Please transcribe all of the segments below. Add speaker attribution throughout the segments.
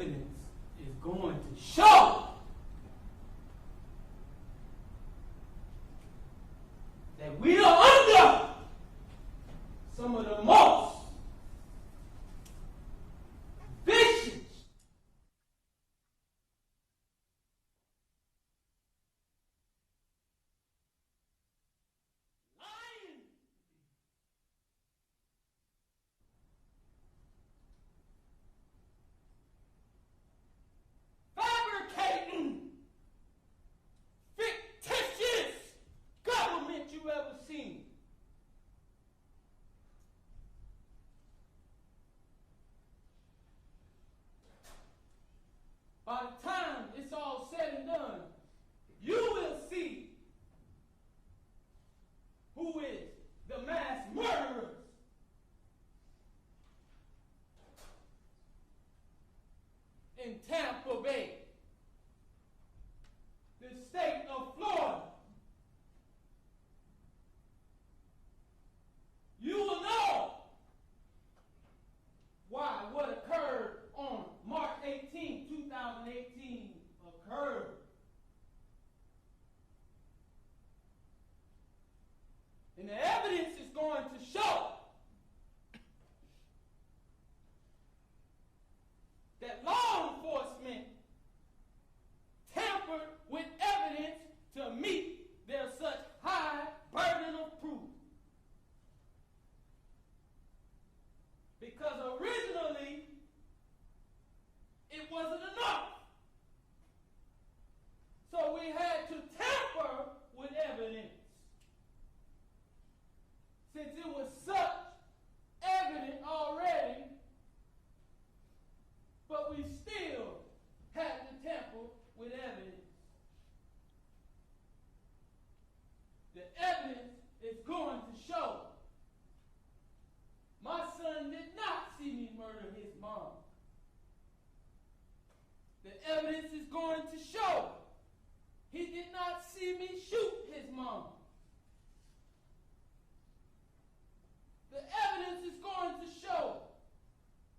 Speaker 1: evidence is going to show that we are under some of the most vicious lying, fabricating, fictitious government you ever seen. By the time it's all said and done, you will see who is the mass murderers in Tampa Bay, the state of Florida. You will know why what occurred on March 18, 2018 occurred. And the evidence is going to show that law enforcement tampered with evidence to meet their such high burden of proof. Because originally, it wasn't enough. So we had to tamper with evidence. Since it was such evident already, but we still had to tamper with evidence. The evidence is going to show my son did not see me murder his mom. The evidence is going to show he did not see me shoot his mom. The evidence is going to show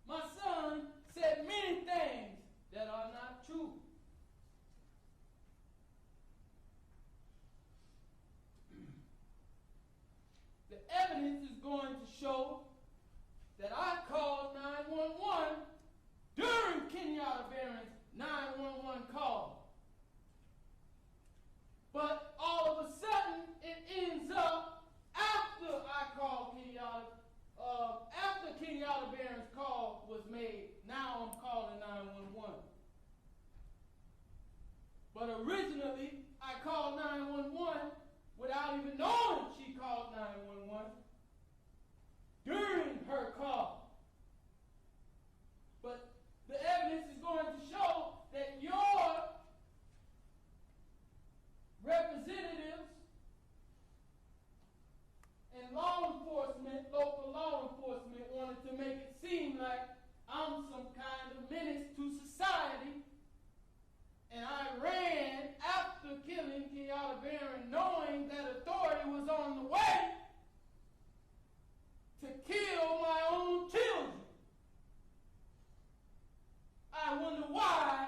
Speaker 1: my son said many things that are not true. The evidence is going to show that I called 911 during Kenyatta Barron's 911 call. But all of a sudden, it ends up after I called Kenyatta, after Kenyatta Barron's call was made. Now I'm calling 911. But originally, I called 911 without even knowing she called 911 during her call. But the evidence is going to show that your representatives and law enforcement, local law enforcement, wanted to make it seem like I'm some kind of menace to society. And I ran after killing Kenyatta Barron, knowing that authority was on the way to kill my own children. I wonder why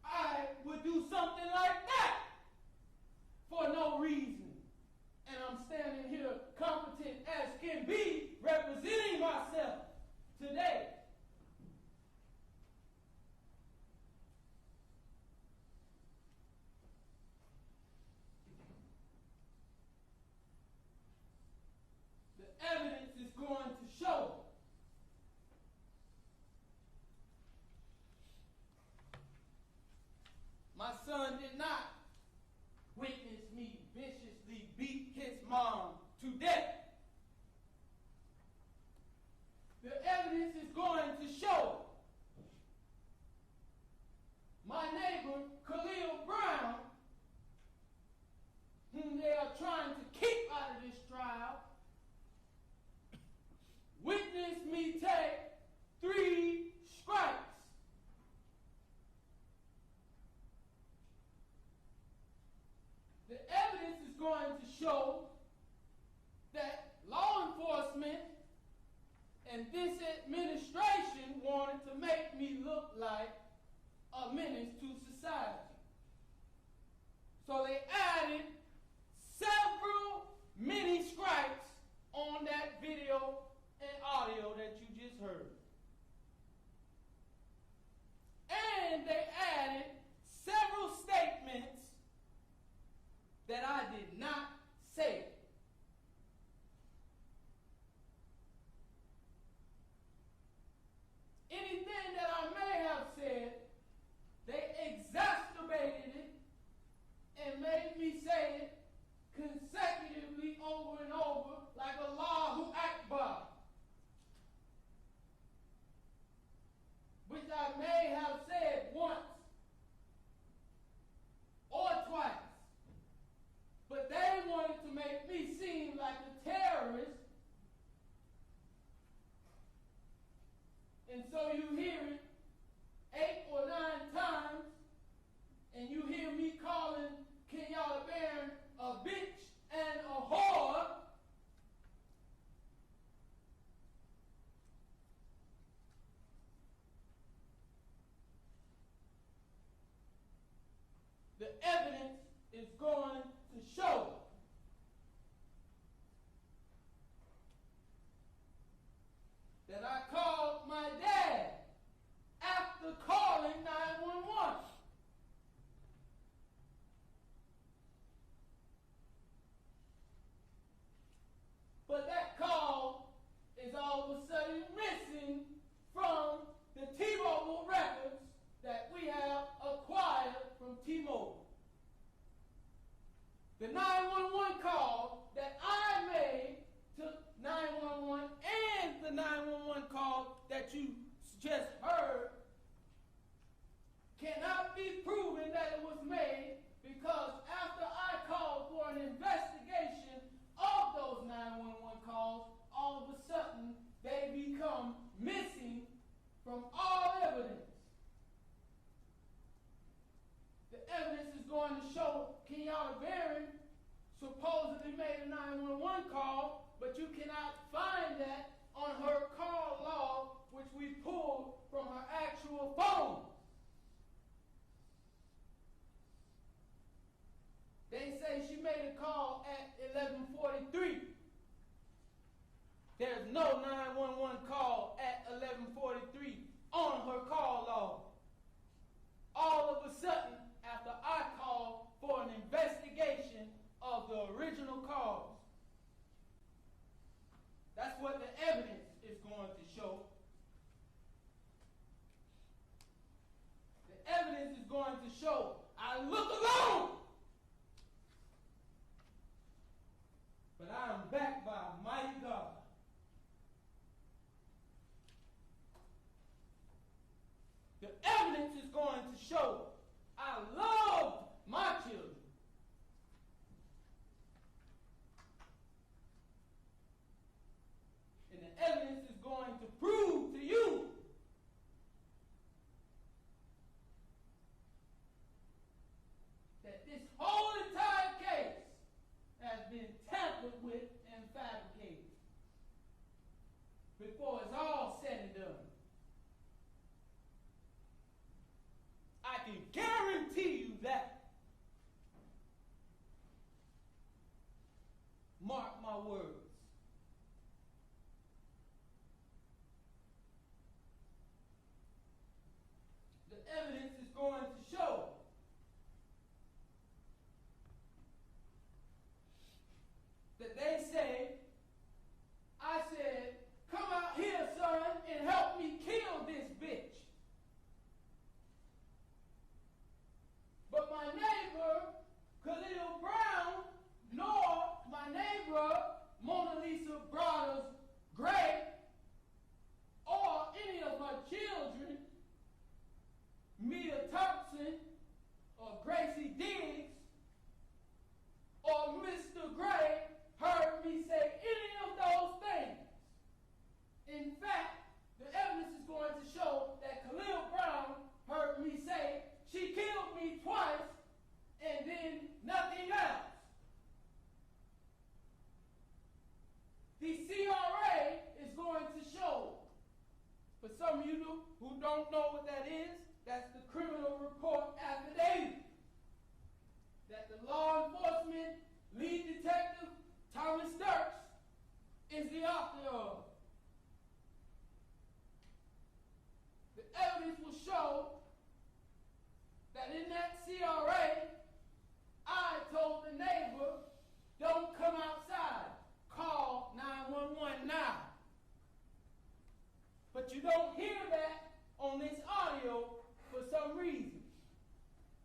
Speaker 1: I would do something like that for no reason. And I'm standing here competent as can be, representing myself today. The evidence is going to show my son did not witness me viciously beat his mom to death. The evidence is going to show my neighbor, Khalil Brown, whom they are trying to keep out of this trial, a menace to society. So they added several mini strikes on that video and audio that you just heard. And they added several statements that I did not say. Anything that I may have said, they exacerbated it and made me say it consecutively over and over like Allahu Akbar, which I may have said once or twice, but they wanted to make me seem like a terrorist, and so you hear it 8 or 9 times, and you hear me calling Kenyatta Barron a bitch and a whore. The evidence is going to show that I called my dad after calling 911. But that call is all of a sudden missing from the T-Mobile records that we have acquired from T-Mobile. The 911 call that I made to 911 and the 911 call that you just heard cannot be proven that it was made, because after I called for an investigation of those 911 calls, all of a sudden they become missing from all evidence. The evidence is going to show Kenyatta Barron supposedly made a 911 call, but you cannot find that on her call log, which we pulled from her actual phone. They say she made a call at 11:43. There's no 911 call at 11:43 on her call log. All of a sudden, after I called for an investigation of the original cause, that's what the evidence is going to show. The evidence is going to show I look alone, but I am backed by a mighty God. The evidence is going to show I love my children. And the evidence is going to prove to you that this whole entire case has been tampered with and fabricated before it's all said and done. I can guarantee you that. Mark my words. The evidence is going to show that they say, I said, come out here, son, and help me kill this bitch. But my neighbor, Khalil Brown, nor my neighbor, Mona Lisa Brothers Gray, or any of her children, Mia Thompson, or Gracie Diggs, or Mr. Gray, heard me say any of those things. In fact, the evidence is going to show that Khalil Brown heard me say she killed me twice and then nothing else. The CRA is going to show, for some of you who don't know what that is, that's the criminal report affidavit that the law enforcement lead detective Thomas Sturks is the author of. The evidence will show that in that CRA, I told the neighbor, don't come outside, call 911 now. But you don't hear that on this audio for some reason.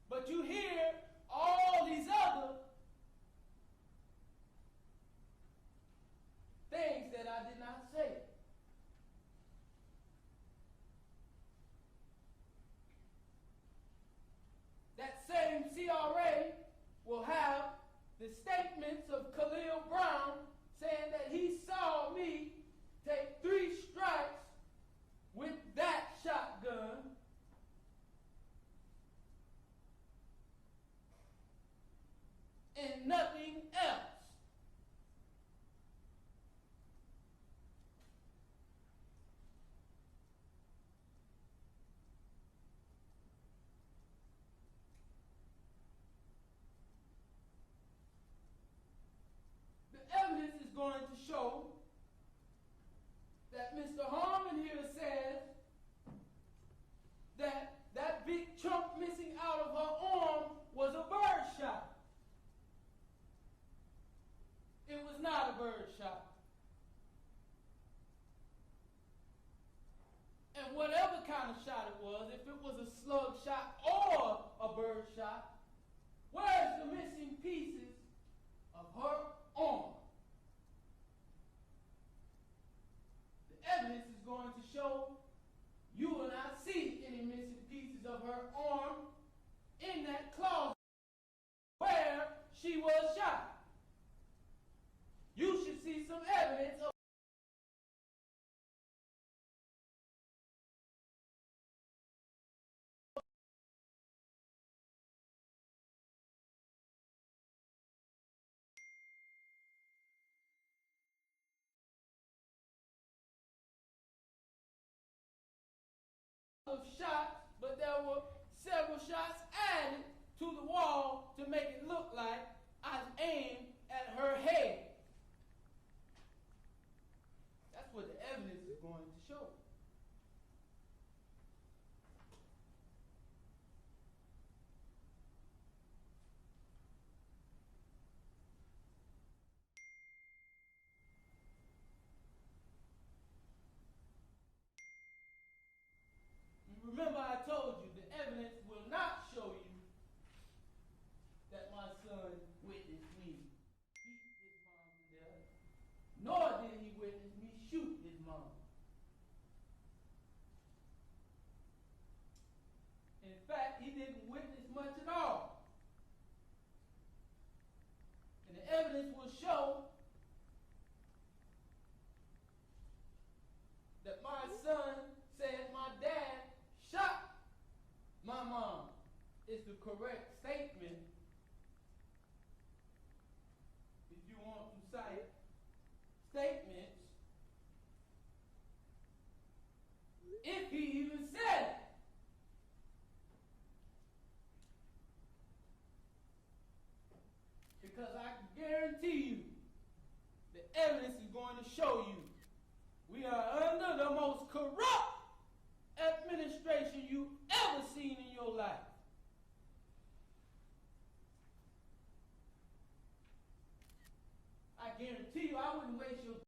Speaker 1: But you hear all these other things that I did not say. That same CRA will have the statements of Khalil Brown saying that he saw me take 3 strikes with that shotgun and nothing else. The evidence is going to show that Mr. Harmon here says that that big chunk missing out of her arm was a bird shot. It was not a bird shot. And whatever kind of shot it was, if it was a slug shot or a bird shot, where's the missing pieces of her arm? The evidence is going to show you will not see any missing pieces of her arm in that closet where she was shot. You should see some evidence of shots, but there were several shots added to the wall to make it look like I aimed at her head. That's what the evidence is going to show. Remember, I told you the evidence will not show you that my son witnessed me beat his mom to death, nor did he witness me shoot his mom. In fact, he didn't witness much at all. And the evidence will show that my son said my dad shot my mom is the correct statement if you want to cite statements, if he even said it. Because I can guarantee you the evidence is going to show you we are under the most corrupt administration you've ever seen in your life. I guarantee you, I